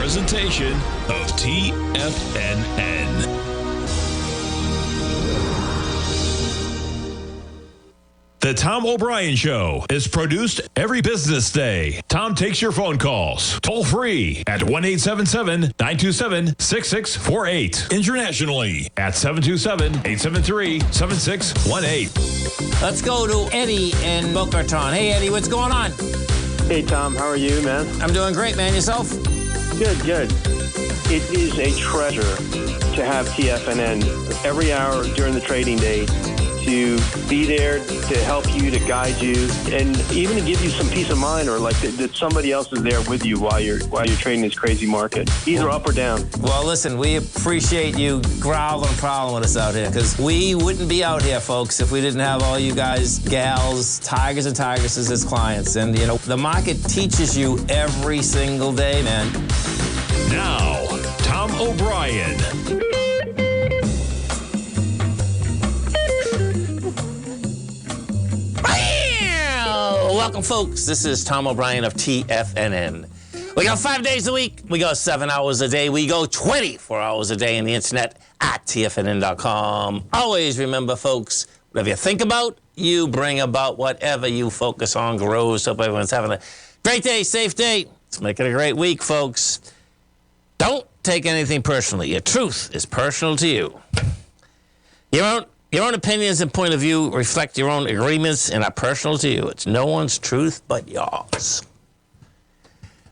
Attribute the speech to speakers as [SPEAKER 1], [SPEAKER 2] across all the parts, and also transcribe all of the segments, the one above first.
[SPEAKER 1] presentation of TFNN. The Tom O'Brien Show is produced every business day. Tom takes your phone calls toll free at 1-877-927-6648. Internationally at 727-873-7618.
[SPEAKER 2] Let's go to Eddie in Boca Raton. Hey, Eddie, what's going on?
[SPEAKER 3] Hey, Tom. How are you, man?
[SPEAKER 2] I'm doing great, man. Yourself?
[SPEAKER 3] Good, good. It is a treasure to have TFNN every hour during the trading day, to be there to help you, to guide you, and even to give you some peace of mind, or like that somebody else is there with you while you're trading this crazy market, either up or down.
[SPEAKER 2] Well, listen, we appreciate you growling and prowling with us out here, because we wouldn't be out here, folks, if we didn't have all you guys, gals, tigers and tigresses as clients. And, you know, the market teaches you every single day, man.
[SPEAKER 1] Now, Tom O'Brien.
[SPEAKER 2] Welcome, folks. This is Tom O'Brien of TFNN. We go 5 days a week. We go 7 hours a day. We go 24 hours a day on the internet at TFNN.com. Always remember, folks, whatever you think about, you bring about. Whatever you focus on grows. Hope everyone's having a great day, safe day. Let's make it a great week, folks. Don't take anything personally. Your truth is personal to you. Your own opinions and point of view reflect your own agreements and are personal to you. It's no one's truth but yours.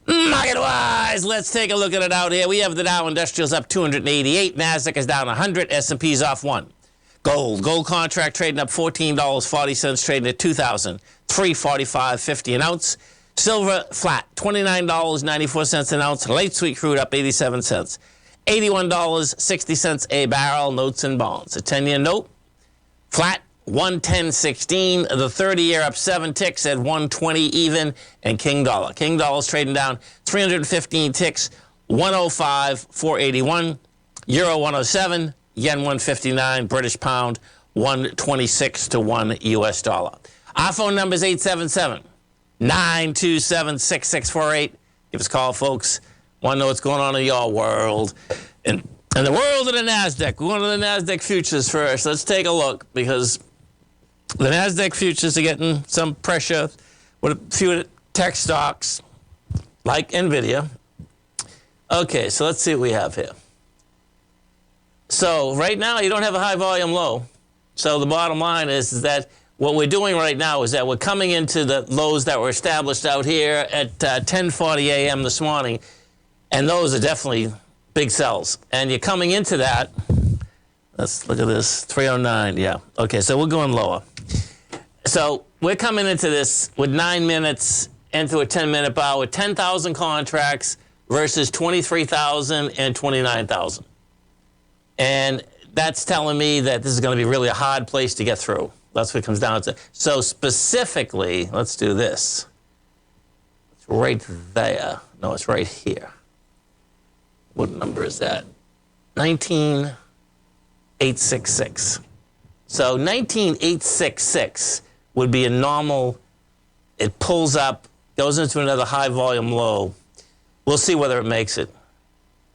[SPEAKER 2] Market-wise, let's take a look at it out here. We have the Dow Industrials up 288. NASDAQ is down 100. S&P's off 1. Gold contract trading up $14.40, trading at $2,345.50 an ounce. Silver flat, $29.94 an ounce. Light sweet crude up 87 cents. $81.60 a barrel. Notes and bonds. A 10-year note, flat, 110.16. The 30-year up 7 ticks at 120 even. And King Dollar. King Dollar's trading down 315 ticks, 105.481. Euro 107, yen 159, British pound 126 to 1 US dollar. Our phone number is 877-927-6648. Give us a call, folks. Want to know what's going on in your world. And the world of the NASDAQ. We're going to the NASDAQ futures first. Let's take a look, because the NASDAQ futures are getting some pressure with a few tech stocks like NVIDIA. Okay, so let's see what we have here. So right now, you don't have a high volume low. So the bottom line is that what we're doing right now is that we're coming into the lows that were established out here at 10:40 a.m. this morning. And those are definitely big sells. And you're coming into that. Let's look at this. 309, yeah. Okay, so we're going lower. So we're coming into this with 9 minutes into a 10-minute bar with 10,000 contracts versus 23,000 and 29,000. And that's telling me that this is going to be really a hard place to get through. That's what it comes down to. So specifically, let's do this. It's right there. No, it's right here. What number is that? 19,866. So 19,866 would be a normal. It pulls up, goes into another high volume low. We'll see whether it makes it.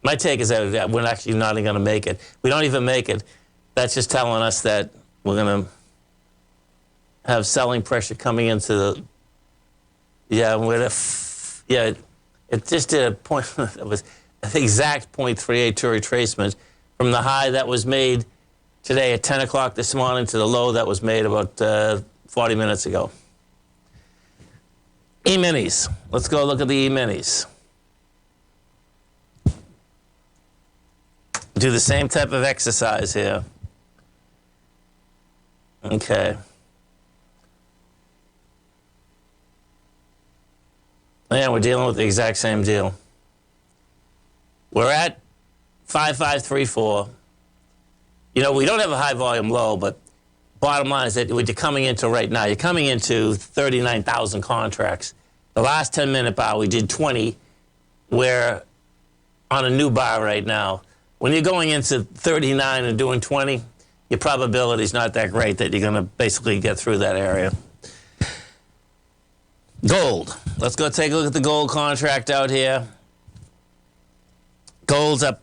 [SPEAKER 2] My take is that we're actually not even going to make it. We don't even make it. That's just telling us that we're going to have selling pressure coming into the. It just did a point that was the exact 0.38 retracement from the high that was made today at 10 o'clock this morning to the low that was made about 40 minutes ago. E-minis. Let's go look at the E-minis. Do the same type of exercise here. Okay. Yeah, we're dealing with the exact same deal. We're at 5534. You know, we don't have a high volume low, but bottom line is that what you're coming into right now, you're coming into 39,000 contracts. The last 10-minute bar, we did 20. We're on a new bar right now. When you're going into 39 and doing 20, your probability is not that great that you're going to basically get through that area. Gold. Let's go take a look at the gold contract out here. Gold's up,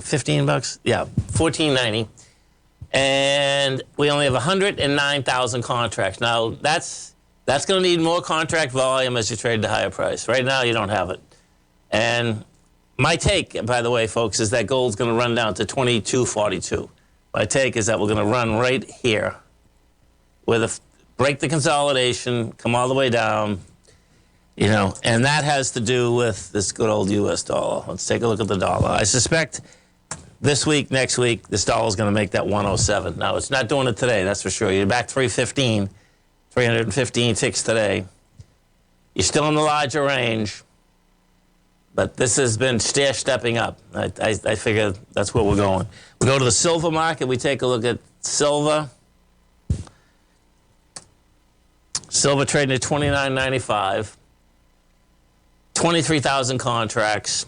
[SPEAKER 2] 15 bucks? Yeah, $14.90. And we only have 109,000 contracts. Now, that's going to need more contract volume as you trade the higher price. Right now, you don't have it. And my take, by the way, folks, is that gold's going to run down to $22.42. My take is that we're going to run right here with break the consolidation, come all the way down, and that has to do with this good old U.S. dollar. Let's take a look at the dollar. I suspect this week, next week, this dollar is going to make that 107. Now, it's not doing it today, that's for sure. You're back 315 ticks today. You're still in the larger range, but this has been stepping up. I figure that's where we're going. We go to the silver market. We take a look at silver. Silver trading at $29.95. 23,000 contracts.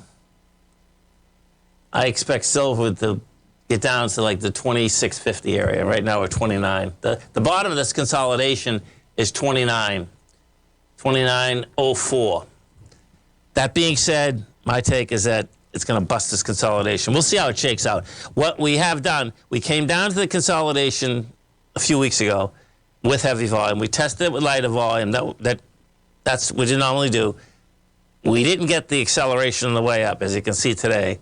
[SPEAKER 2] I expect silver to get down to like the 26.50 area. Right now we're 29. The bottom of this consolidation is 29.04. That being said, my take is that it's going to bust this consolidation. We'll see how it shakes out. What we have done, we came down to the consolidation a few weeks ago with heavy volume. We tested it with lighter volume. That's what we normally do. We didn't get the acceleration on the way up, as you can see today.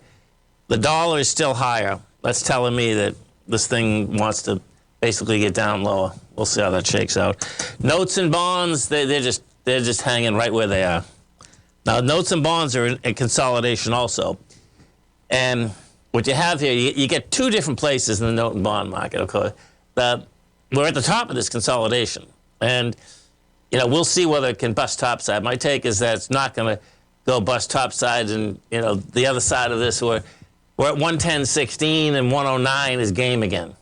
[SPEAKER 2] The dollar is still higher. That's telling me that this thing wants to basically get down lower. We'll see how that shakes out. Notes and bonds, they're just hanging right where they are. Now, notes and bonds are in consolidation also. And what you have here, you get two different places in the note and bond market, okay? We're at the top of this consolidation. And, we'll see whether it can bust topside. My take is that it's not going to go bust topside. And, the other side of this, we're at 110.16 and 109 is game again. In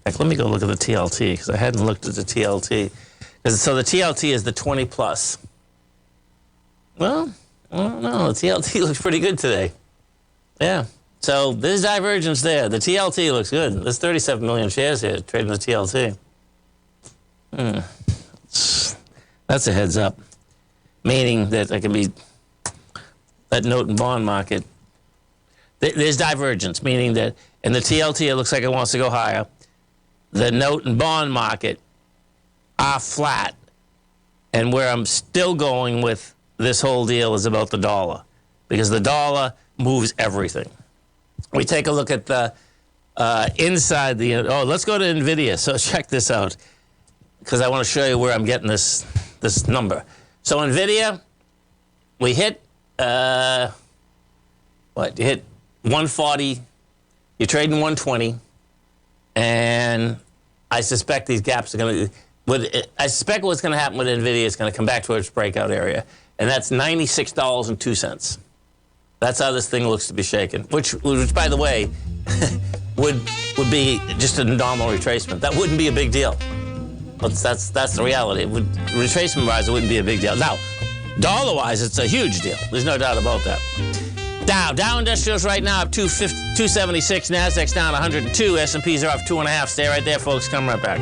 [SPEAKER 2] fact, let me go look at the TLT because I hadn't looked at the TLT. So the TLT is the 20 plus. Well, I don't know. The TLT looks pretty good today. Yeah. So there's divergence there. The TLT looks good. There's 37 million shares here trading the TLT. That's a heads up. Meaning that there can be that note and bond market. There's divergence, meaning that in the TLT it looks like it wants to go higher. The note and bond market are flat. And where I'm still going with this whole deal is about the dollar, because the dollar moves everything. We take a look at the inside the. Let's go to NVIDIA. So check this out, because I want to show you where I'm getting this number. So NVIDIA, we hit You hit 140. You're trading 120, and I suspect these gaps are going to. I suspect what's going to happen with NVIDIA is going to come back to its breakout area, and that's $96.02. That's how this thing looks to be shaken, which by the way, would be just a normal retracement. That wouldn't be a big deal. But that's the reality. Retracement-wise, it wouldn't be a big deal. Now, dollar-wise, it's a huge deal. There's no doubt about that. Dow Industrials right now up 276. Nasdaq's down 102. S&Ps are up 2.5. Stay right there, folks. Come right back.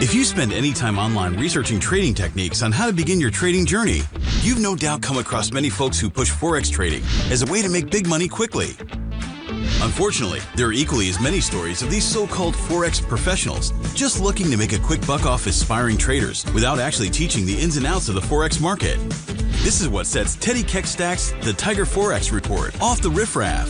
[SPEAKER 4] If you spend any time online researching trading techniques on how to begin your trading journey, you've no doubt come across many folks who push Forex trading as a way to make big money quickly. Unfortunately, there are equally as many stories of these so-called Forex professionals just looking to make a quick buck off aspiring traders without actually teaching the ins and outs of the Forex market. This is what sets Teddy Keckstack's The Tiger Forex Report off the riffraff.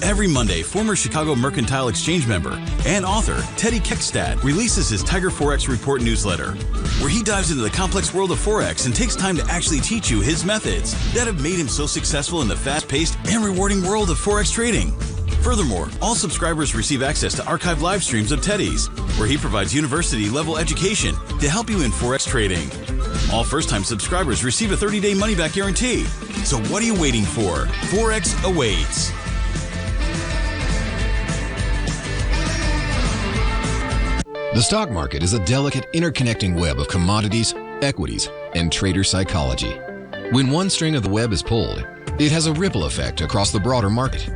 [SPEAKER 4] Every Monday, former Chicago Mercantile Exchange member and author Teddy Keckstad releases his Tiger Forex Report newsletter, where he dives into the complex world of Forex and takes time to actually teach you his methods that have made him so successful in the fast-paced and rewarding world of Forex trading. Furthermore, all subscribers receive access to archived live streams of Teddy's, where he provides university-level education to help you in Forex trading. All first-time subscribers receive a 30-day money-back guarantee. So what are you waiting for? Forex awaits.
[SPEAKER 5] The stock market is a delicate, interconnecting web of commodities, equities, and trader psychology. When one string of the web is pulled, it has a ripple effect across the broader market.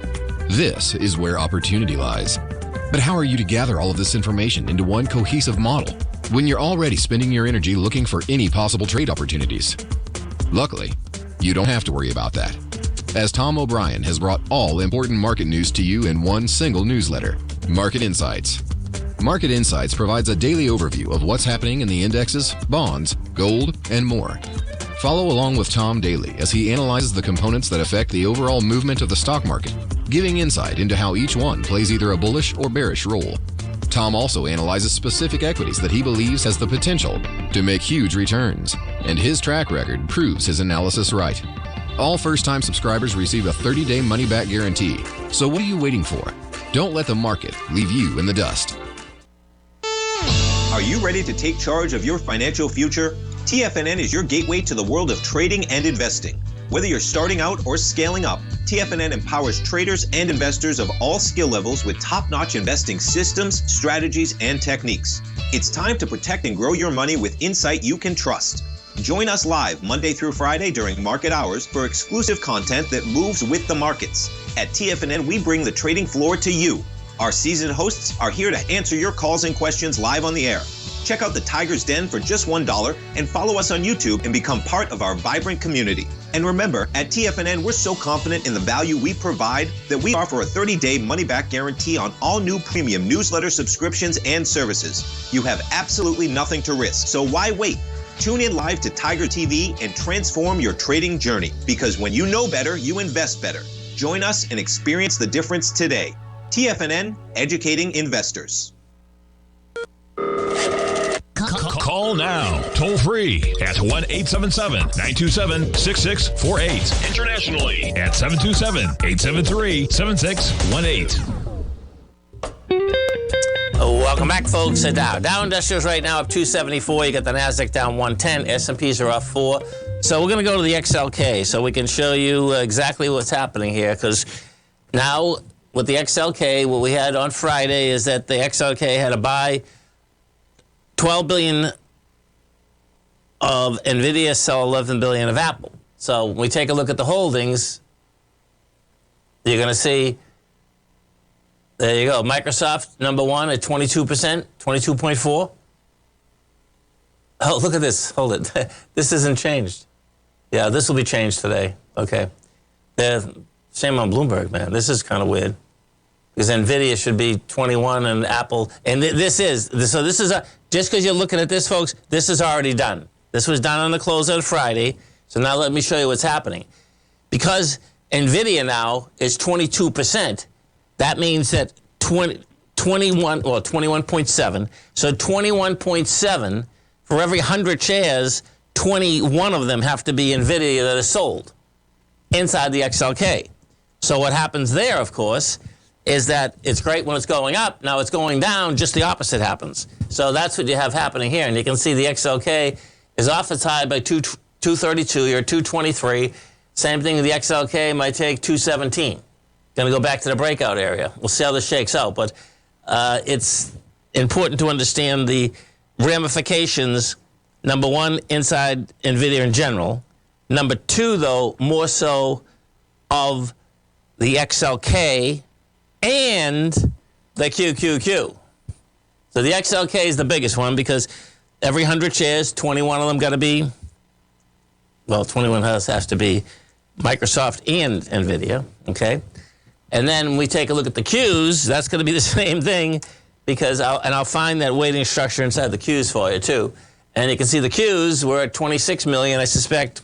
[SPEAKER 5] This is where opportunity lies. But how are you to gather all of this information into one cohesive model when you're already spending your energy looking for any possible trade opportunities? Luckily, you don't have to worry about that, as Tom O'Brien has brought all important market news to you in one single newsletter, Market Insights. Market Insights provides a daily overview of what's happening in the indexes, bonds, gold, and more. Follow along with Tom daily as he analyzes the components that affect the overall movement of the stock market, giving insight into how each one plays either a bullish or bearish role. Tom also analyzes specific equities that he believes has the potential to make huge returns, and his track record proves his analysis right. All first-time subscribers receive a 30-day money-back guarantee. So what are you waiting for? Don't let the market leave you in the dust.
[SPEAKER 6] Are you ready to take charge of your financial future? TFNN is your gateway to the world of trading and investing. Whether you're starting out or scaling up, TFNN empowers traders and investors of all skill levels with top-notch investing systems, strategies, and techniques. It's time to protect and grow your money with insight you can trust. Join us live Monday through Friday during market hours for exclusive content that moves with the markets. At TFNN, we bring the trading floor to you. Our seasoned hosts are here to answer your calls and questions live on the air. Check out the Tiger's Den for just $1 and follow us on YouTube and become part of our vibrant community. And remember, at TFNN, we're so confident in the value we provide that we offer a 30-day money-back guarantee on all new premium newsletter subscriptions and services. You have absolutely nothing to risk, so why wait? Tune in live to Tiger TV and transform your trading journey, because when you know better, you invest better. Join us and experience the difference today. TFNN, educating investors.
[SPEAKER 1] Call now, toll free at 1-877-927-6648. Internationally at 727-873-7618.
[SPEAKER 2] Welcome back, folks. Dow Industrials right now up 274. You got the Nasdaq down 110. S&Ps are up 4. So we're going to go to the XLK so we can show you exactly what's happening here, because now with the XLK, what we had on Friday is that the XLK had to buy 12 billion of NVIDIA, sell 11 billion of Apple. So when we take a look at the holdings, you're going to see, there you go, Microsoft, number one at 22%, 22.4. Oh, look at this. Hold it. This isn't changed. Yeah, this will be changed today. Okay. Shame on Bloomberg, man. This is kind of weird. Because NVIDIA should be 21 and Apple, and this is just because you're looking at this, folks, this is already done. This was done on the close on Friday. So now let me show you what's happening. Because NVIDIA now is 22%, that means that 21.7. So 21.7, for every 100 shares, 21 of them have to be NVIDIA that is sold inside the XLK. So what happens there, of course, is that it's great when it's going up. Now it's going down, just the opposite happens. So that's what you have happening here. And you can see the XLK is off its high by 232. You're 223. Same thing, the XLK might take 217. Going to go back to the breakout area. We'll see how this shakes out. But it's important to understand the ramifications, number one, inside NVIDIA in general. Number two, though, more so of the XLK and the QQQ. So the XLK is the biggest one because every 100 shares, 21 of them got to be, well, 21 has to be Microsoft and NVIDIA, okay? And then we take a look at the Qs, that's going to be the same thing because I'll find that weighting structure inside the Qs for you too. And you can see the Qs, we're at 26 million, I suspect.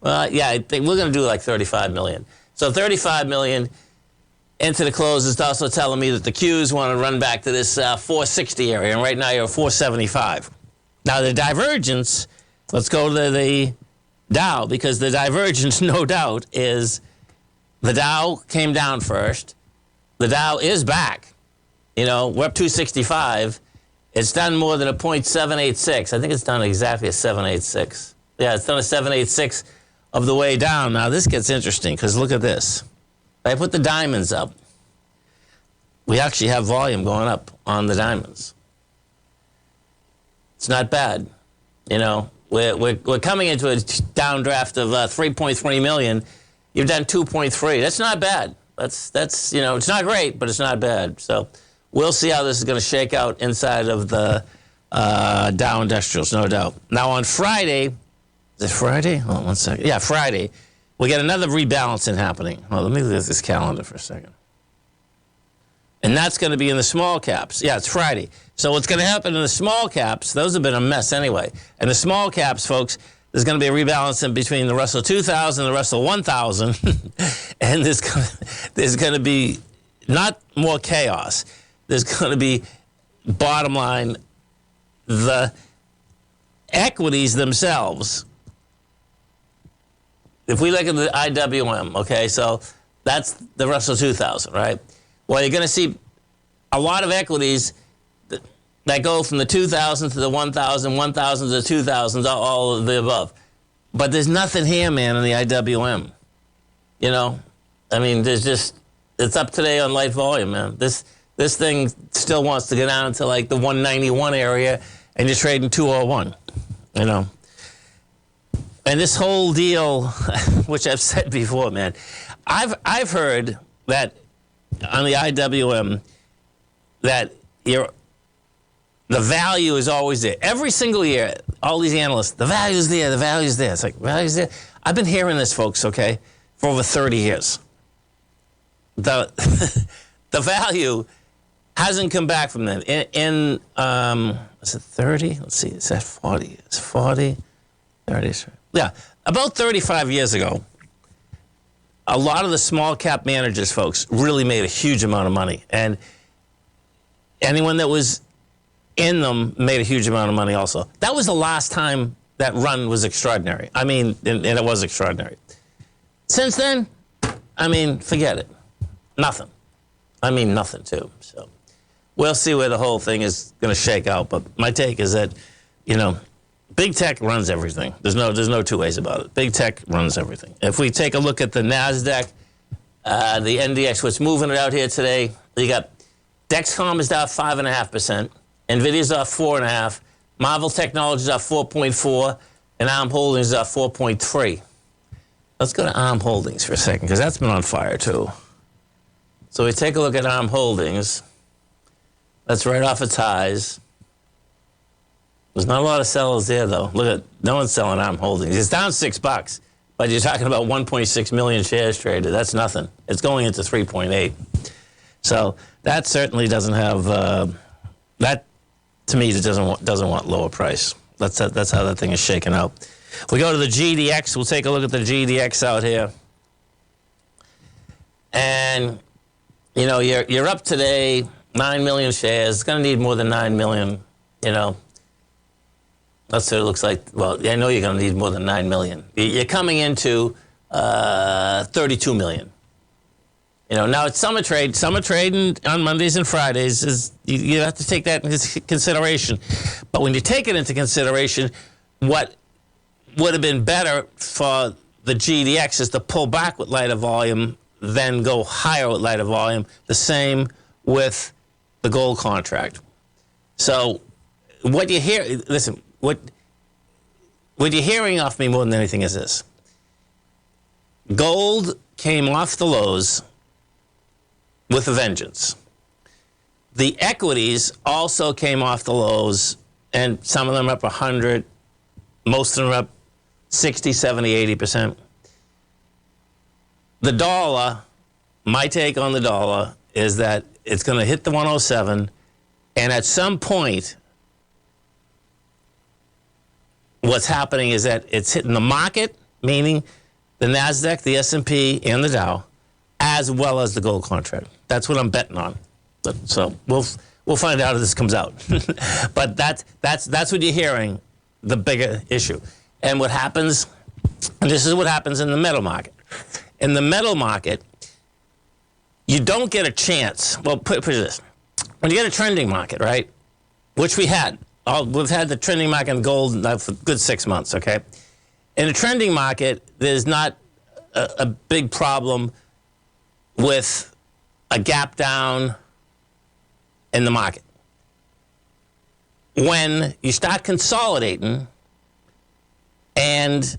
[SPEAKER 2] Well, yeah, I think we're going to do like 35 million. So 35 million into the close is also telling me that the Qs want to run back to this 460 area, and right now you're at 475. Now the divergence, let's go to the Dow, because the divergence, no doubt, is the Dow came down first. The Dow is back. You know, we're up 265. It's done more than a 0.786. I think it's done exactly a 786. Yeah, it's done a 786 of the way down. Now this gets interesting because look at this. If I put the diamonds up, we actually have volume going up on the diamonds. It's not bad. You know, we're coming into a downdraft of 3.3 million. You've done 2.3. That's not bad. That's you know, it's not great, but it's not bad. So we'll see how this is going to shake out inside of the Dow Industrials, no doubt. Now on Friday, is it Friday? Hold on 1 second. Yeah, Friday, we get another rebalancing happening. Well, let me look at this calendar for a second. And that's going to be in the small caps. Yeah, it's Friday. So what's going to happen in the small caps, those have been a mess anyway. And the small caps, folks, there's going to be a rebalancing between the Russell 2000 and the Russell 1000. And there's going to be not more chaos. There's going to be, bottom line, the equities themselves. If we look at the IWM, okay, so that's the Russell 2000, right? Well, you're going to see a lot of equities that go from the 2000 to the 1000, 1000 to the 2000s, all of the above. But there's nothing here, man, in the IWM. You know? I mean, there's just, it's up today on light volume, man. This thing still wants to get down to like the 191 area, and you're trading 201, you know? And this whole deal, which I've said before, man, I've heard that on the IWM that the value is always there. Every single year, all these analysts, the value's there, the value's there. It's like, value's there. I've been hearing this, folks, okay, for over 30 years. The value hasn't come back from them. In is it 30? Let's see, is that 40? It's 40, 30. Yeah, about 35 years ago, a lot of the small cap managers, folks, really made a huge amount of money. And anyone that was in them made a huge amount of money also. That was the last time that run was extraordinary. I mean, and it was extraordinary. Since then, I mean, forget it. Nothing. I mean, nothing, too. So we'll see where the whole thing is going to shake out. But my take is that, you know, big tech runs everything. There's no two ways about it. Big tech runs everything. If we take a look at the NASDAQ, the NDX, what's moving it out here today, you got Dexcom is down 5.5%, NVIDIA's off 4.5%, Marvel Technologies off 4.4%, and ARM Holdings is off 4.3%. Let's go to ARM Holdings for a second, because that's been on fire, too. So we take a look at ARM Holdings. That's right off its highs. There's not a lot of sellers there, though. Look at, no one's selling ARM Holdings. It's down $6, but you're talking about 1.6 million shares traded. That's nothing. It's going into 3.8. So that certainly doesn't have, that to me doesn't want lower price. That's how that thing is shaking out. We go to the GDX. We'll take a look at the GDX out here. And, you know, you're up today, 9 million shares. It's going to need more than 9 million, you know. That's what it looks like. Well, I know you're going to need more than 9 million. You're coming into 32 million. You know, now it's summer trade. Summer trading on Mondays and Fridays is you have to take that into consideration. But when you take it into consideration, what would have been better for the GDX is to pull back with lighter volume, then go higher with lighter volume. The same with the gold contract. So what you hear, listen, what you're hearing off me more than anything is this. Gold came off the lows with a vengeance. The equities also came off the lows, and some of them up 100, most of them up 60, 70, 80%. The dollar, my take on the dollar is that it's going to hit the 107, and at some point, what's happening is that it's hitting the market, meaning the NASDAQ, the S&P, and the Dow, as well as the gold contract. That's what I'm betting on. So we'll find out if this comes out. But that's what you're hearing, the bigger issue. And what happens, and this is what happens in the metal market. In the metal market, you don't get a chance. Well, put it this. When you get a trending market, right, which we had. We've had the trending market in gold for a good 6 months, okay? In a trending market, there's not a big problem with a gap down in the market. When you start consolidating, and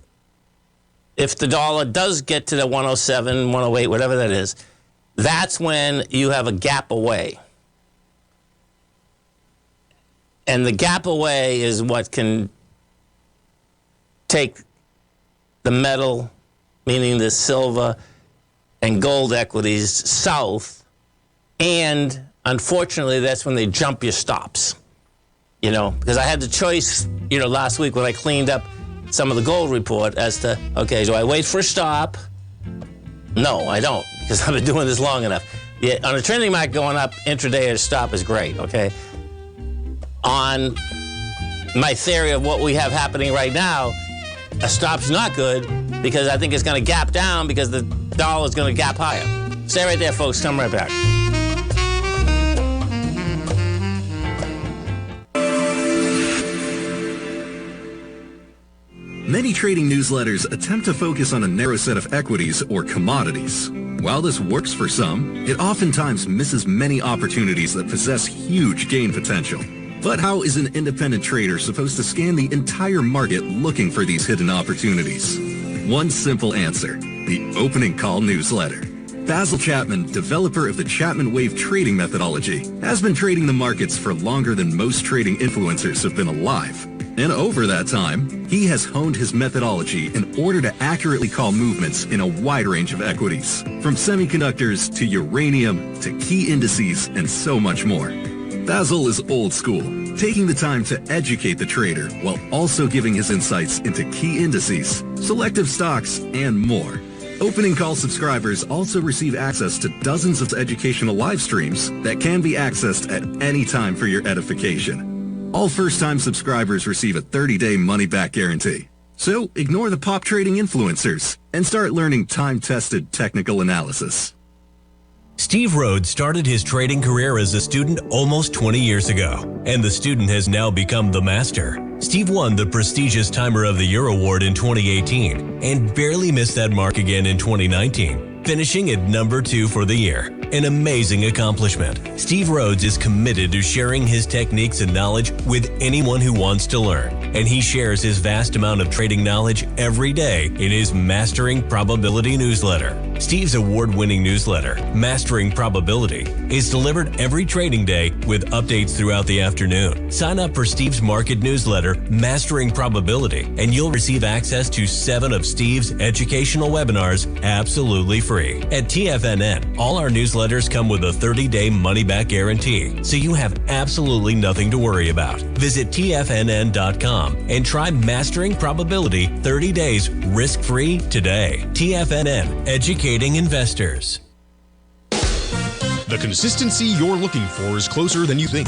[SPEAKER 2] if the dollar does get to the 107, 108, whatever that is, that's when you have a gap away. And the gap away is what can take the metal, meaning the silver and gold equities, south. And unfortunately, that's when they jump your stops. You know, because I had the choice, you know, last week when I cleaned up some of the gold report as to, okay, do I wait for a stop? No, I don't, because I've been doing this long enough. Yeah, on a trending market going up, intraday a stop is great, okay? On my theory of what we have happening right now, a stop's not good because I think it's going to gap down because the dollar's going to gap higher. Stay right there, folks. Come right back.
[SPEAKER 7] Many trading newsletters attempt to focus on a narrow set of equities or commodities. While this works for some, it oftentimes misses many opportunities that possess huge gain potential. But how is an independent trader supposed to scan the entire market looking for these hidden opportunities? One simple answer: the opening call newsletter. Basil Chapman, developer of the Chapman Wave trading methodology, has been trading the markets for longer than most trading influencers have been alive. And over that time, he has honed his methodology in order to accurately call movements in a wide range of equities, from semiconductors to uranium to key indices and so much more. Basil is old school, taking the time to educate the trader while also giving his insights into key indices, selective stocks, and more. Opening call subscribers also receive access to dozens of educational live streams that can be accessed at any time for your edification. All first-time subscribers receive a 30-day money-back guarantee. So ignore the pop trading influencers and start learning time-tested technical analysis.
[SPEAKER 8] Steve Rhodes started his trading career as a student almost 20 years ago, and the student has now become the master. Steve won the prestigious Timer of the Year award in 2018 and barely missed that mark again in 2019, finishing at number 2 for the year. An amazing accomplishment. Steve Rhodes is committed to sharing his techniques and knowledge with anyone who wants to learn, and he shares his vast amount of trading knowledge every day in his Mastering Probability newsletter. Steve's award-winning newsletter, Mastering Probability, is delivered every trading day with updates throughout the afternoon. Sign up for Steve's market newsletter, Mastering Probability, and you'll receive access to 7 of Steve's educational webinars absolutely free. At TFNN, all our newsletters come with a 30-day money-back guarantee, so you have absolutely nothing to worry about. Visit TFNN.com and try Mastering Probability 30 days risk-free today. TFNN, educating investors.
[SPEAKER 9] The consistency you're looking for is closer than you think.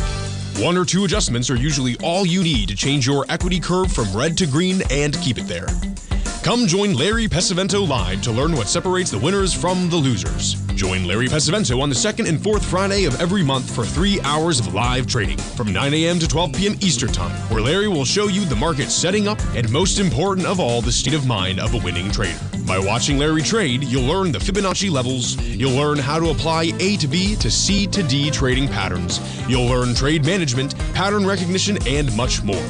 [SPEAKER 9] 1 or 2 adjustments are usually all you need to change your equity curve from red to green and keep it there. Come join Larry Pesavento live to learn what separates the winners from the losers. Join Larry Pesavento on the 2nd and 4th Friday of every month for 3 hours of live trading from 9 a.m. to 12 p.m. Eastern Time, where Larry will show you the market setting up and, most important of all, the state of mind of a winning trader. By watching Larry trade, you'll learn the Fibonacci levels, you'll learn how to apply A to B to C to D trading patterns, you'll learn trade management, pattern recognition, and much more.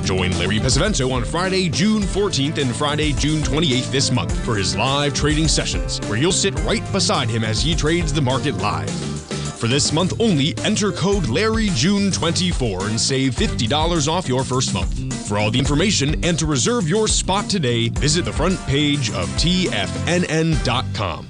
[SPEAKER 9] Join Larry Pesavento on Friday, June 14th and Friday, June 28th this month for his live trading sessions, where you'll sit right beside him as he trades the market live. For this month only, enter code LarryJune24 and save $50 off your first month. For all the information and to reserve your spot today, visit the front page of TFNN.com.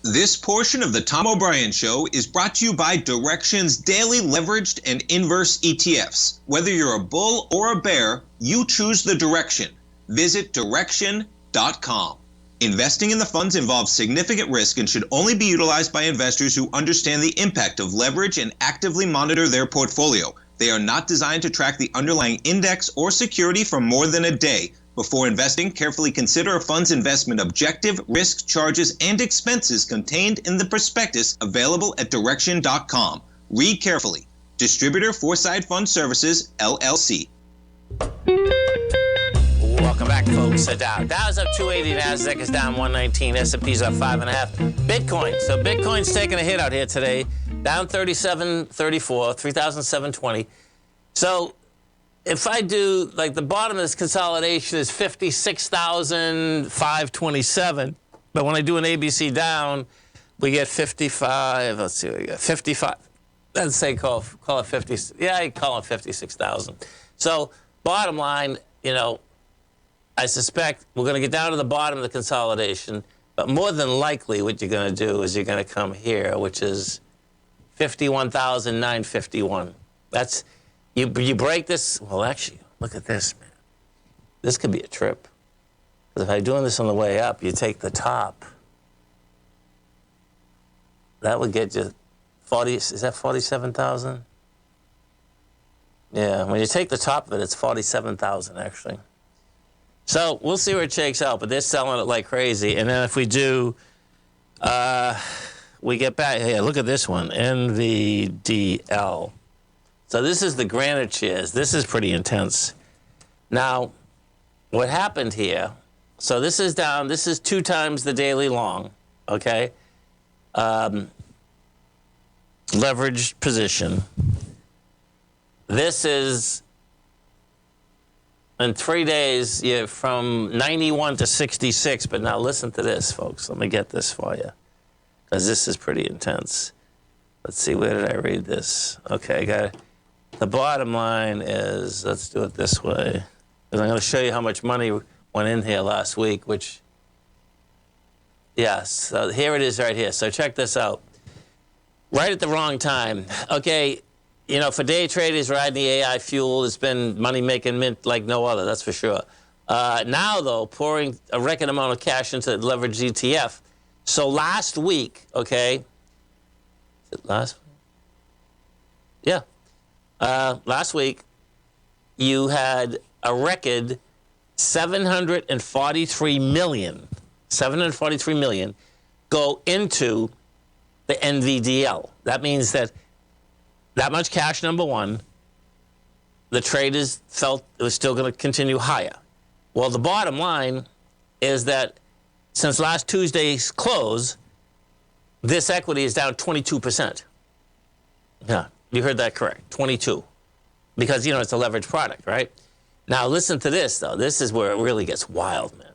[SPEAKER 6] This portion of the Tom O'Brien Show is brought to you by Direxion's daily leveraged and inverse ETFs. Whether you're a bull or a bear, you choose the direction. Visit Direxion.com. Investing in the funds involves significant risk and should only be utilized by investors who understand the impact of leverage and actively monitor their portfolio. They are not designed to track the underlying index or security for more than a day. Before investing, carefully consider a fund's investment objective, risk, charges, and expenses contained in the prospectus available at Direxion.com. Read carefully. Distributor Foreside Fund Services, LLC.
[SPEAKER 2] Welcome back, folks. Dow's up 280, NASDAQ is down 119, S&P's up 5.5. Bitcoin. So Bitcoin's taking a hit out here today, down 37.34, 3,720. So if I do, like, the bottom of this consolidation is 56,527, but when I do an ABC down, we get 55, let's see what we got, 55. Let's say call it 50. Yeah, I call it 56,000. So bottom line, you know, I suspect we're going to get down to the bottom of the consolidation, but more than likely what you're going to do is you're going to come here, which is 51,951. That's, you break this. Well, actually, look at this, man. This could be a trip. Because if I'm doing this on the way up, you take the top. That would get you 40, is that 47,000? Yeah, when you take the top of it, it's 47,000 actually. So we'll see where it shakes out, but they're selling it like crazy. And then if we do, we get back, hey, look at this one, NVDL. So this is the granite shares. This is pretty intense. Now, what happened here, so this is down, this is 2 times the daily long, okay? Leveraged position. This is, in 3 days, you're from 91 to 66. But now listen to this, folks. Let me get this for you, because this is pretty intense. Let's see, where did I read this? Okay, got it. The bottom line is, let's do it this way, because I'm going to show you how much money went in here last week, which, yes, so here it is right here. So check this out. Right at the wrong time. Okay, you know, for day traders riding the AI fuel, it's been money-making mint like no other, that's for sure. Now, though, pouring a record amount of cash into the leveraged ETF. So last week, okay, is it last week? Yeah. Last week, you had a record 743 million go into the NVDL. That means that much cash, number one, the traders felt it was still going to continue higher. Well, the bottom line is that since last Tuesday's close, this equity is down 22%. Yeah, you heard that correct, 22. Because, you know, it's a leveraged product, right? Now, listen to this, though. This is where it really gets wild, man.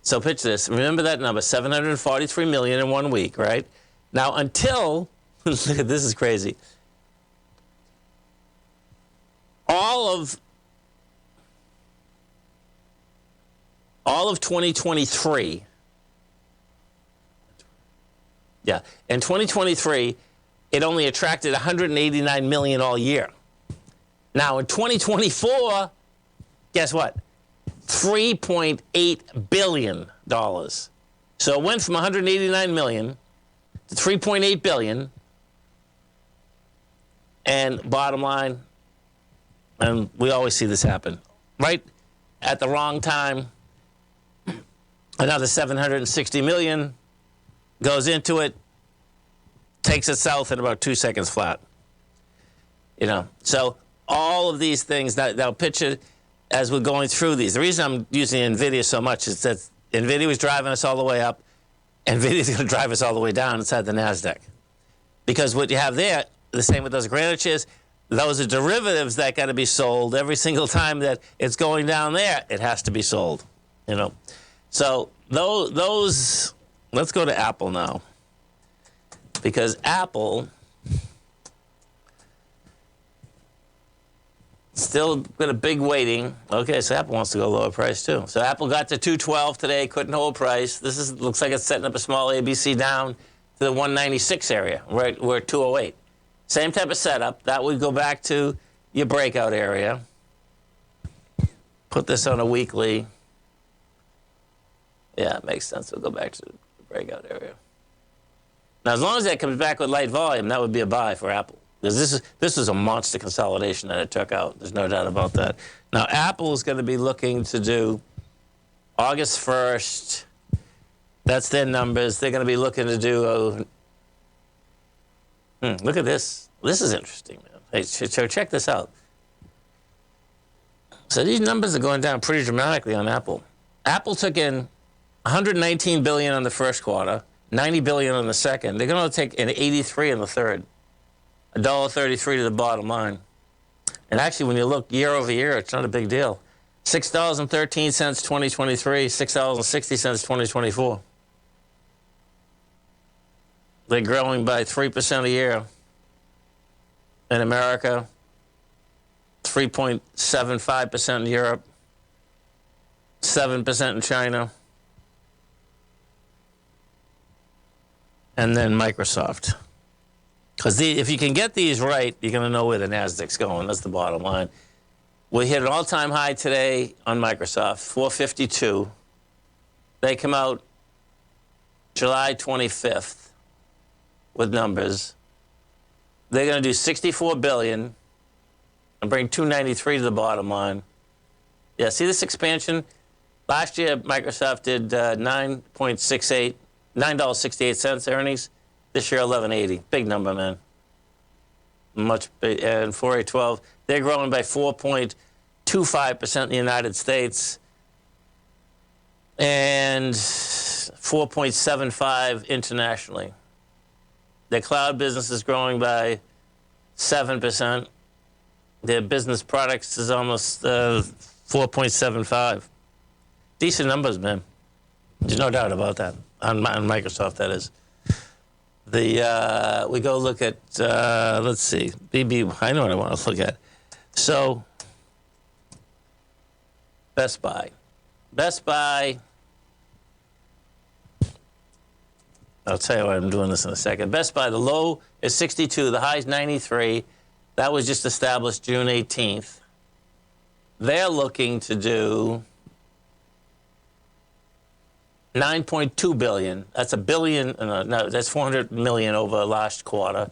[SPEAKER 2] So picture this. Remember that number, 743 million in 1 week, right? Now, until, look at this, is crazy. All of 2023, yeah, in 2023, it only attracted 189 million all year. Now, in 2024, guess what? $3.8 billion. So it went from 189 million to 3.8 billion. And bottom line, and we always see this happen, right at the wrong time, another 760 million goes into it, takes it south in about 2 seconds flat. You know, so all of these things, now picture as we're going through these. The reason I'm using NVIDIA so much is that NVIDIA was driving us all the way up. NVIDIA is going to drive us all the way down inside the NASDAQ. Because what you have there, the same with those granite shares, those are derivatives that got to be sold every single time that it's going down there. It has to be sold, you know. So those let's go to Apple now. Because Apple still got a big weighting. Okay, so Apple wants to go lower price too. So Apple got to 212 today, couldn't hold price. This looks like it's setting up a small ABC down to the 196 area. We're at 208. Same type of setup. That would go back to your breakout area. Put this on a weekly. Yeah, it makes sense. We'll go back to the breakout area. Now, as long as that comes back with light volume, that would be a buy for Apple. Because this is a monster consolidation that it took out. There's no doubt about that. Now, Apple is going to be looking to do August 1st. That's their numbers. They're going to be looking to do look at this. This is interesting, man. Hey, so check this out. So these numbers are going down pretty dramatically on Apple. Apple took in $119 billion in the first quarter, $90 billion in the second. They're going to take in $83 in the third. $1.33 to the bottom line. And actually, when you look year over year, it's not a big deal. $6.13 2023, $6.60 2024. They're growing by 3% a year. In America, 3.75% in Europe, 7% in China, and then Microsoft. Because if you can get these right, you're going to know where the Nasdaq's going. That's the bottom line. We hit an all-time high today on Microsoft, 452. They come out July 25th with numbers. They're going to do $64 billion and bring $293 to the bottom line. Yeah, see this expansion? Last year, Microsoft did $9.68 earnings. This year, $11.80. Big number, man. Much big. And 4812, they're growing by 4.25% in the United States and 4.75% internationally. Their cloud business is growing by 7%. Their business products is almost 4.75%. Decent numbers, man. There's no doubt about that. On Microsoft, that is. We go look at, let's see, BB, I know what I want to look at. So, Best Buy. Best Buy, I'll tell you why I'm doing this in a second. Best Buy, the low is 62, the high is 93. That was just established June 18th. They're looking to do $9.2 billion. That's $1 billion. No, that's $400 million over last quarter,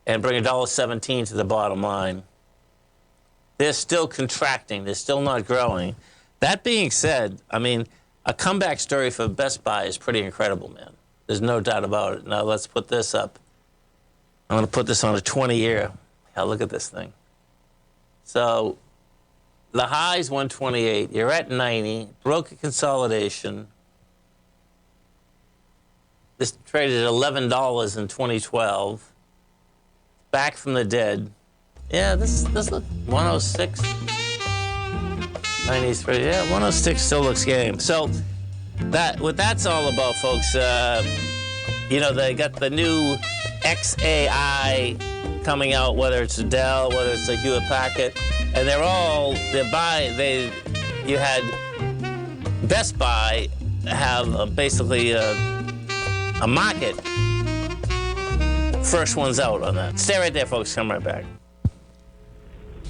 [SPEAKER 2] and bring $1.17 to the bottom line. They're still contracting. They're still not growing. That being said, I mean, a comeback story for Best Buy is pretty incredible, man. There's no doubt about it. Now let's put this up. I'm going to put this on a 20-year. Now look at this thing. So the high's 128. You're at 90. Broke a consolidation. This traded at $11 in 2012. Back from the dead. Yeah, this look 106. 93. Yeah, 106 still looks game. So what that's all about, folks. They got the new XAI coming out, whether it's a Dell, whether it's a Hewlett Packard, and you had Best Buy have basically a market. First one's out on that. Stay right there, folks. Come right back.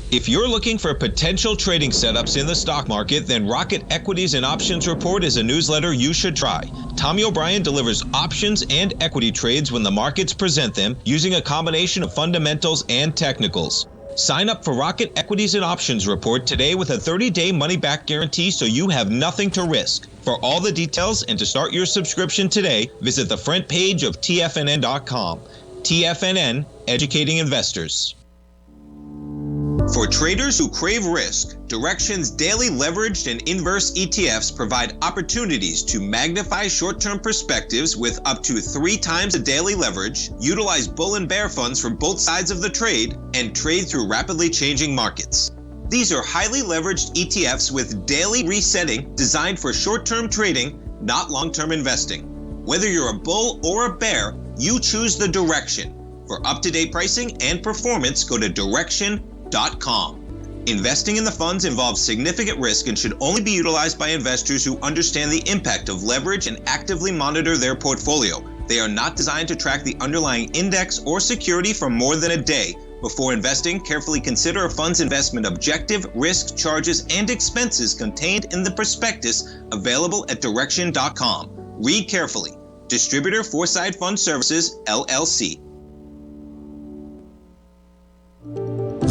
[SPEAKER 6] If you're looking for potential trading setups in the stock market, then Rocket Equities and Options Report is a newsletter you should try. Tommy O'Brien delivers options and equity trades when the markets present them, using a combination of fundamentals and technicals. Sign up for Rocket Equities and Options Report today with a 30-day money-back guarantee, so you have nothing to risk. For all the details and to start your subscription today, visit the front page of TFNN.com. TFNN, educating investors. For traders who crave risk, Direxion's daily leveraged and inverse ETFs provide opportunities to magnify short-term perspectives with up to 3 times a daily leverage, utilize bull and bear funds from both sides of the trade, and trade through rapidly changing markets. These are highly leveraged ETFs with daily resetting designed for short-term trading, not long-term investing. Whether you're a bull or a bear, you choose the Direxion. For up-to-date pricing and performance, go to Direxion.com. Investing in the funds involves significant risk and should only be utilized by investors who understand the impact of leverage and actively monitor their portfolio. They are not designed to track the underlying index or security for more than a day. Before investing, carefully consider a fund's investment objective, risk, charges, and expenses contained in the prospectus available at Direxion.com. Read carefully. Distributor Foreside Fund Services, LLC.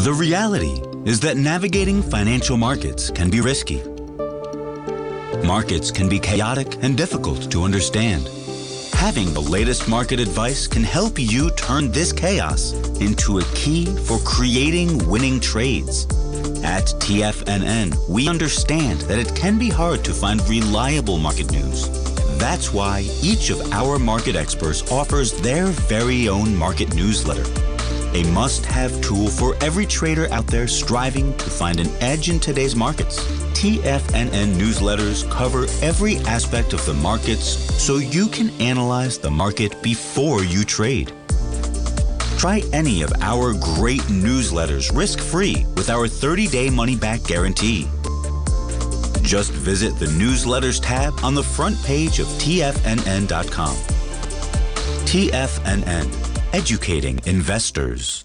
[SPEAKER 10] The reality is that navigating financial markets can be risky. Markets can be chaotic and difficult to understand. Having the latest market advice can help you turn this chaos into a key for creating winning trades. At TFNN, we understand that it can be hard to find reliable market news. That's why each of our market experts offers their very own market newsletter. A must-have tool for every trader out there striving to find an edge in today's markets. TFNN newsletters cover every aspect of the markets so you can analyze the market before you trade. Try any of our great newsletters risk-free with our 30-day money-back guarantee. Just visit the Newsletters tab on the front page of TFNN.com. TFNN, educating investors.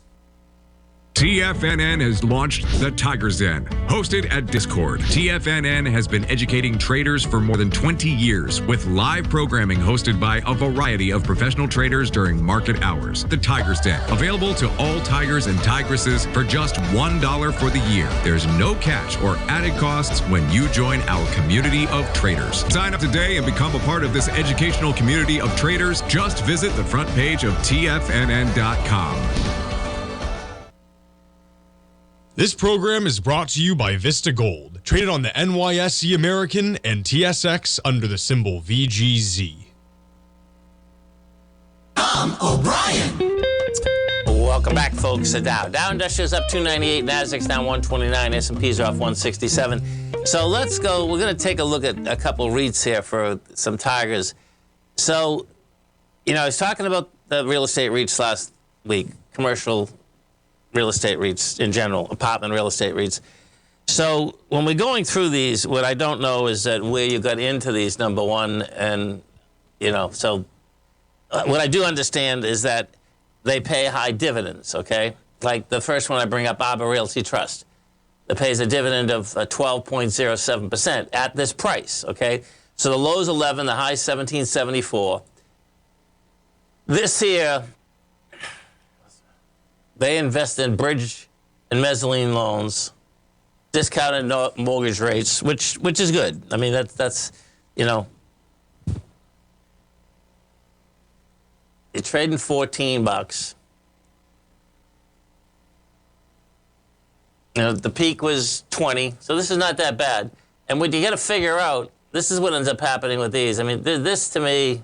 [SPEAKER 11] TFNN has launched the Tiger's Den. Hosted at Discord, TFNN has been educating traders for more than 20 years with live programming hosted by a variety of professional traders during market hours. The Tiger's Den, available to all tigers and tigresses for just $1 for the year. There's no catch or added costs when you join our community of traders. Sign up today and become a part of this educational community of traders. Just visit the front page of TFNN.com.
[SPEAKER 9] This program is brought to you by Vista Gold, traded on the NYSE American and TSX under the symbol VGZ.
[SPEAKER 12] Tom O'Brien.
[SPEAKER 2] Welcome back, folks. Dow Industrials up 298, Nasdaq's down 129, S&P's are off 167. So let's go. We're going to take a look at a couple REITs here for some tigers. So, I was talking about the real estate REITs last week, commercial real estate REITs in general, apartment real estate REITs. So when we're going through these, what I don't know is that where you got into these, number one, and, so what I do understand is that they pay high dividends, okay? Like the first one I bring up, Arbor Realty Trust, that pays a dividend of 12.07% at this price, okay? So the low's 11, the high's 17.74. This here, they invest in bridge and mezzanine loans, discounted mortgage rates, which is good. I mean, that's you're trading $14. The peak was 20, so this is not that bad. And what you got to figure out, this is what ends up happening with these. I mean, this to me.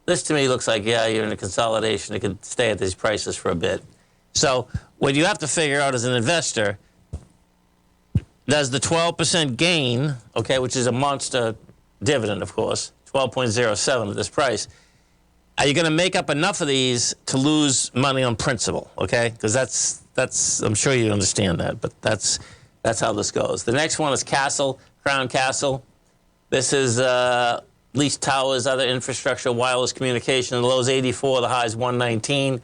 [SPEAKER 2] This to me looks like, you're in a consolidation. It could stay at these prices for a bit. So what you have to figure out as an investor, does the 12% gain, okay, which is a monster dividend, of course, 12.07 at this price, are you going to make up enough of these to lose money on principal, okay? Because that's I'm sure you understand that, but that's how this goes. The next one is Crown Castle. This is leased towers, other infrastructure, wireless communication. The low's 84, the high's 119.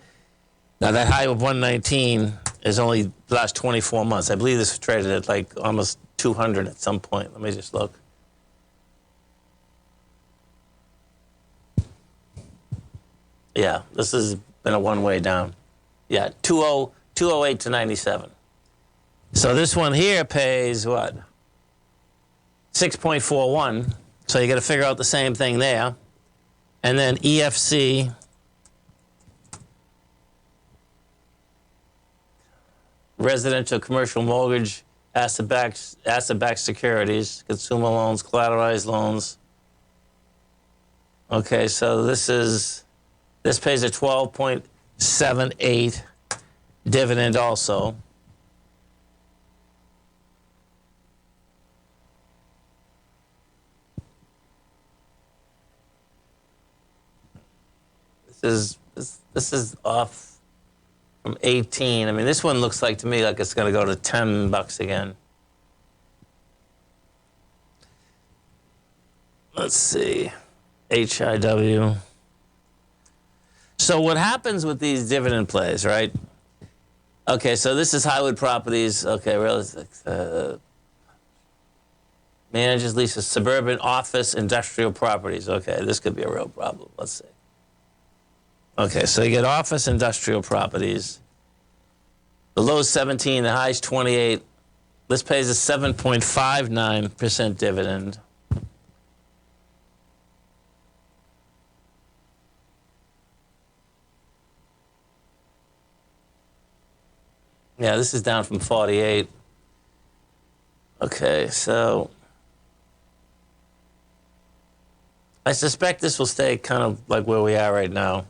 [SPEAKER 2] Now, that high of 119 is only the last 24 months. I believe this was traded at like almost 200 at some point. Let me just look. Yeah, this has been a one-way down. Yeah, 208 to 97. So this one here pays what? 6.41. So you got to figure out the same thing there. And then EFC, residential commercial mortgage, asset-backed securities, consumer loans, collateralized loans. Okay, so this pays a 12.78 dividend also. This is off from 18. I mean, this one looks like to me like it's going to go to $10 again. Let's see. HIW. So what happens with these dividend plays, right? Okay, so this is Highwood Properties. Okay, manages leases suburban office industrial properties. Okay, this could be a real problem. Let's see. Okay, so you get office industrial properties. The low's 17, the high's 28. This pays a 7.59% dividend. Yeah, this is down from 48. Okay, so I suspect this will stay kind of like where we are right now.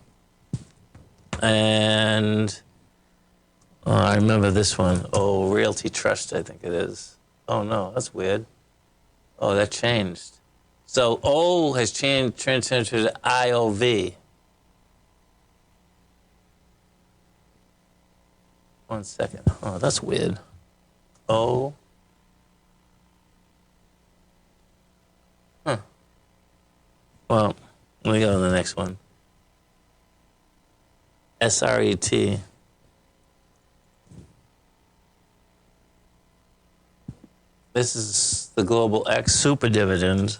[SPEAKER 2] And Oh, I remember this one. Oh, Realty Trust, I think it is. Oh, no, that's weird. Oh, that changed. So O has transferred to IOV. 1 second. Oh, that's weird. O. Huh. Well, let me go to the next one. SRET. This is the Global X Super Dividend.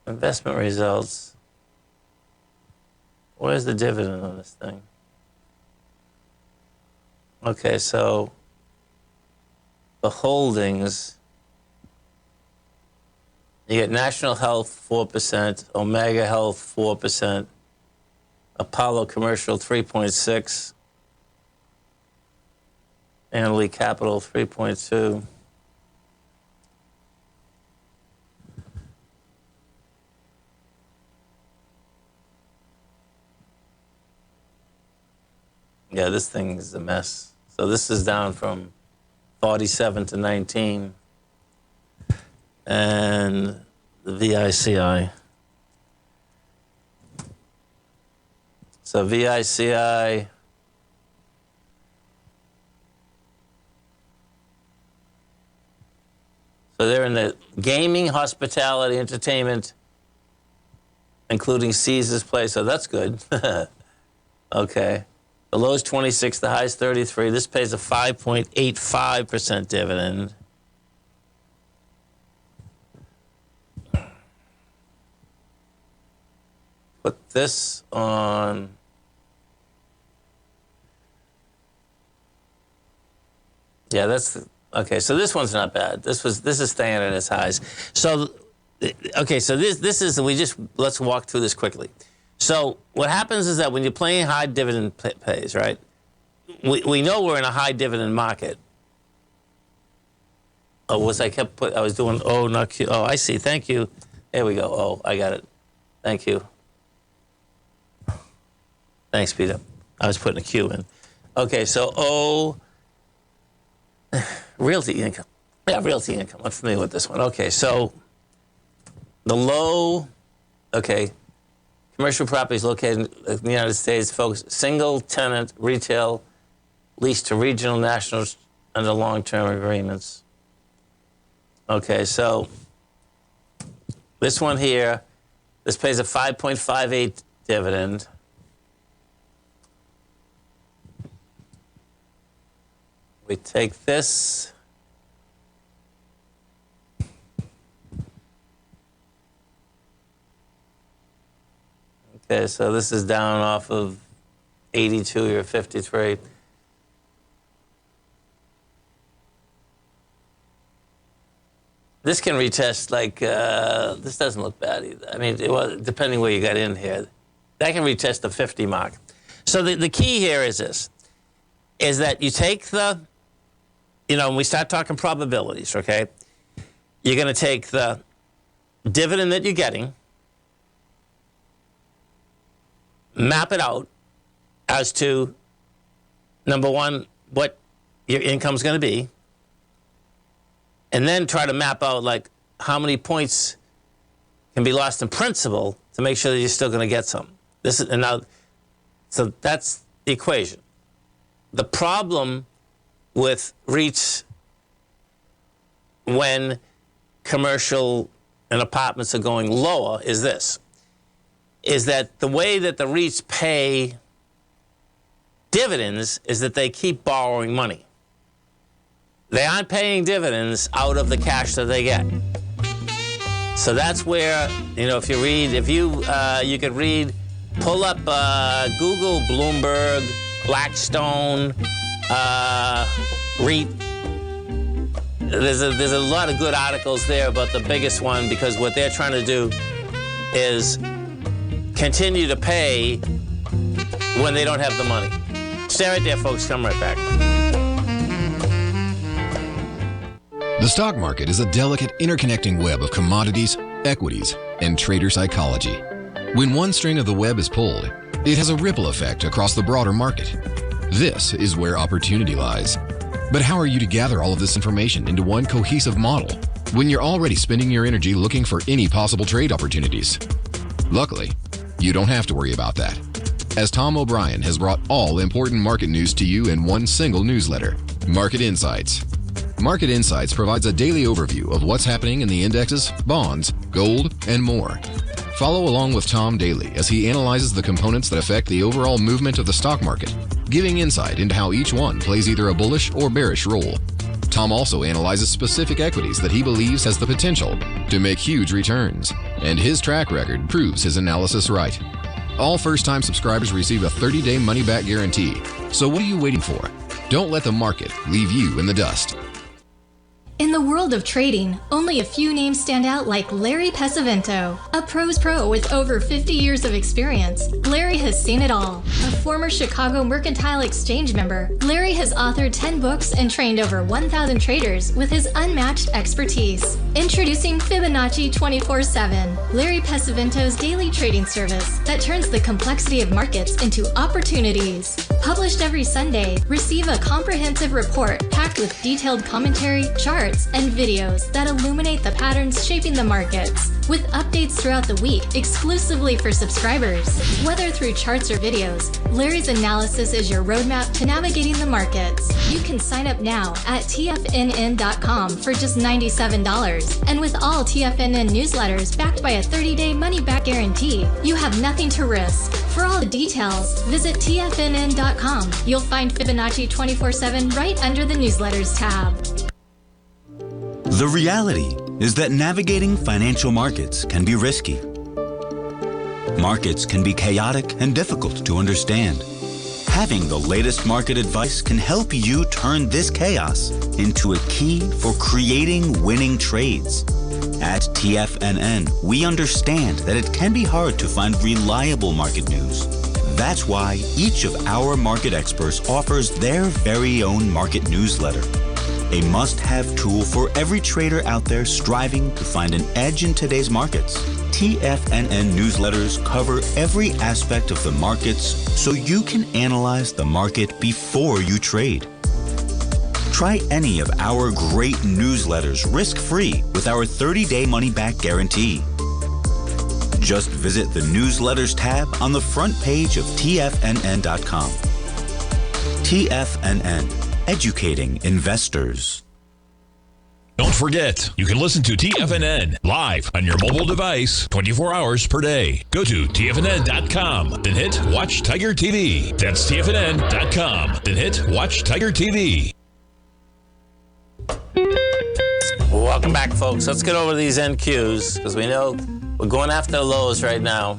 [SPEAKER 2] Investment results. Where's the dividend on this thing? Okay, so the holdings, you get National Health 4%, Omega Health 4%, Apollo Commercial 3.6, Annaly Capital 3.2. Yeah, this thing is a mess. So this is down from 47 to 19. And the VICI. So VICI, so they're in the gaming, hospitality, entertainment, including Caesar's Place. So that's good. Okay. The low's 26, the high's 33. This pays a 5.85% dividend. Put this on. Yeah, that's okay. So this one's not bad. This is staying at its highs. So, okay. So this is let's walk through this quickly. So what happens is that when you're playing high dividend pays, right? We know we're in a high dividend market. Oh, I was doing O, not Q. Oh, I see. Thank you. There we go. Oh, I got it. Thank you. Thanks, Peter. I was putting a Q in. Okay, so O, realty income. Yeah, realty income. I'm familiar with this one. Okay, so the low, okay, commercial properties located in the United States, focus single tenant retail leased to regional nationals under long-term agreements. Okay, so this one here, this pays a 5.58 dividend. We take this. Okay, so this is down off of 82 or 53. This can retest like, this doesn't look bad either. I mean, depending where you got in here, that can retest the 50 mark. So the key here is this, is that you take when we start talking probabilities, okay? You're going to take the dividend that you're getting, map it out as to, number one, what your income's going to be, and then try to map out like how many points can be lost in principal to make sure that you're still going to get some. So that's the equation. The problem with REITs when commercial and apartments are going lower is this, is that the way that the REITs pay dividends is that they keep borrowing money. They aren't paying dividends out of the cash that they get. So that's where, you could read, pull up Google, Bloomberg, Blackstone, REIT. There's a lot of good articles there about the biggest one, because what they're trying to do is continue to pay when they don't have the money. Stay right there, folks. Come right back.
[SPEAKER 5] The stock market is a delicate, interconnecting web of commodities, equities, and trader psychology. When one string of the web is pulled, it has a ripple effect across the broader market. This is where opportunity lies. But how are you to gather all of this information into one cohesive model when you're already spending your energy looking for any possible trade opportunities? Luckily, you don't have to worry about that, as Tom O'Brien has brought all important market news to you in one single newsletter, Market Insights. Market Insights provides a daily overview of what's happening in the indexes, bonds, gold, and more. Follow along with Tom daily as he analyzes the components that affect the overall movement of the stock market, giving insight into how each one plays either a bullish or bearish role. Tom also analyzes specific equities that he believes has the potential to make huge returns, and his track record proves his analysis right. All first-time subscribers receive a 30-day money-back guarantee. So what are you waiting for? Don't let the market leave you in the dust.
[SPEAKER 13] In the world of trading, only a few names stand out like Larry Pesavento, a pro's pro with over 50 years of experience. Larry has seen it all. A former Chicago Mercantile Exchange member, Larry has authored 10 books and trained over 1,000 traders with his unmatched expertise. Introducing Fibonacci 24/7, Larry Pesavento's daily trading service that turns the complexity of markets into opportunities. Published every Sunday, receive a comprehensive report packed with detailed commentary, charts, and videos that illuminate the patterns shaping the markets, with updates throughout the week exclusively for subscribers. Whether through charts or videos, Larry's analysis is your roadmap to navigating the markets. You can sign up now at TFNN.com for just $97. And with all TFNN newsletters backed by a 30-day money-back guarantee, you have nothing to risk. For all the details, visit TFNN.com. You'll find Fibonacci 24/7 right under the newsletters tab.
[SPEAKER 10] The reality is that navigating financial markets can be risky. Markets can be chaotic and difficult to understand. Having the latest market advice can help you turn this chaos into a key for creating winning trades. At TFNN, we understand that it can be hard to find reliable market news. That's why each of our market experts offers their very own market newsletter. A must-have tool for every trader out there striving to find an edge in today's markets. TFNN newsletters cover every aspect of the markets so you can analyze the market before you trade. Try any of our great newsletters risk-free with our 30-day money-back guarantee. Just visit the Newsletters tab on the front page of TFNN.com. TFNN. Educating investors.
[SPEAKER 1] Don't forget, you can listen to TFNN live on your mobile device 24 hours per day. Go to TFNN.com, then hit Watch Tiger TV. That's TFNN.com, then hit Watch Tiger TV.
[SPEAKER 2] Welcome back, folks. Let's get over these NQs, because we know we're going after the lows right now.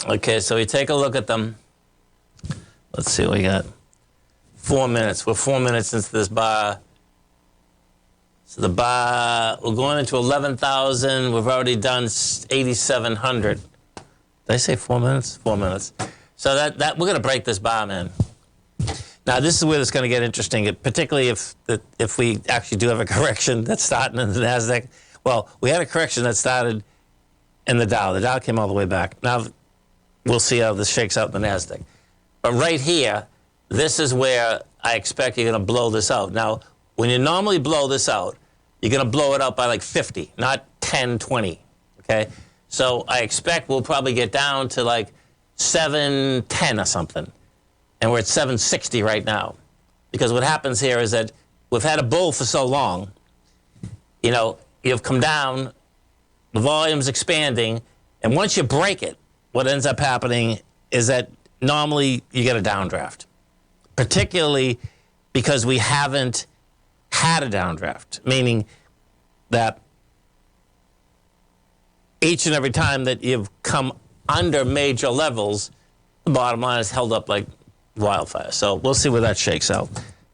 [SPEAKER 2] Okay, so we take a look at them. Let's see what we got. 4 minutes. We're 4 minutes into this bar. So the bar, we're going into 11,000. We've already done 8,700. Did I say 4 minutes? 4 minutes. So that we're going to break this bar, man. Now, this is where it's going to get interesting, particularly if we actually do have a correction that's starting in the NASDAQ. Well, we had a correction that started in the Dow. The Dow came all the way back. Now, we'll see how this shakes out in the NASDAQ. But right here, this is where I expect you're going to blow this out. Now, when you normally blow this out, you're going to blow it out by like 50, not 10, 20, okay? So I expect we'll probably get down to like 710 or something. And we're at 760 right now. Because what happens here is that we've had a bull for so long, you know, you've come down, the volume's expanding, and once you break it, what ends up happening is that normally you get a downdraft, particularly because we haven't had a downdraft, meaning that each and every time that you've come under major levels, the bottom line is held up like wildfire. So we'll see where that shakes out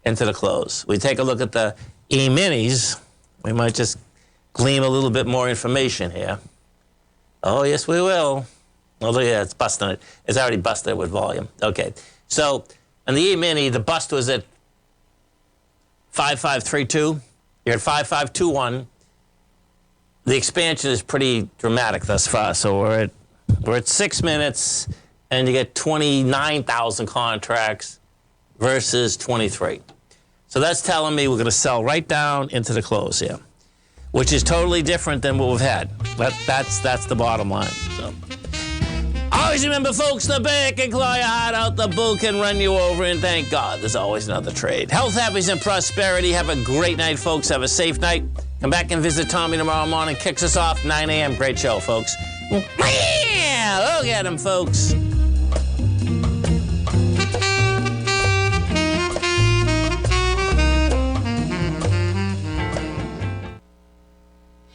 [SPEAKER 2] into the close. We take a look at the E-minis. We might just glean a little bit more information here. Oh, yes, we will. Oh, look at that, it's busting it. It's already busted it with volume. Okay, so on the E-mini, the bust was at 5532. You're at 5521. The expansion is pretty dramatic thus far. So we're at 6 minutes, and you get 29,000 contracts versus 23. So that's telling me we're going to sell right down into the close here, which is totally different than what we've had. That's the bottom line. So always remember, folks, the bear can claw your heart out, the bull can run you over, and thank God there's always another trade. Health, happiness, and prosperity. Have a great night, folks. Have a safe night. Come back and visit Tommy tomorrow morning. Kicks us off 9 a.m. Great show, folks. Yeah, look at him, folks.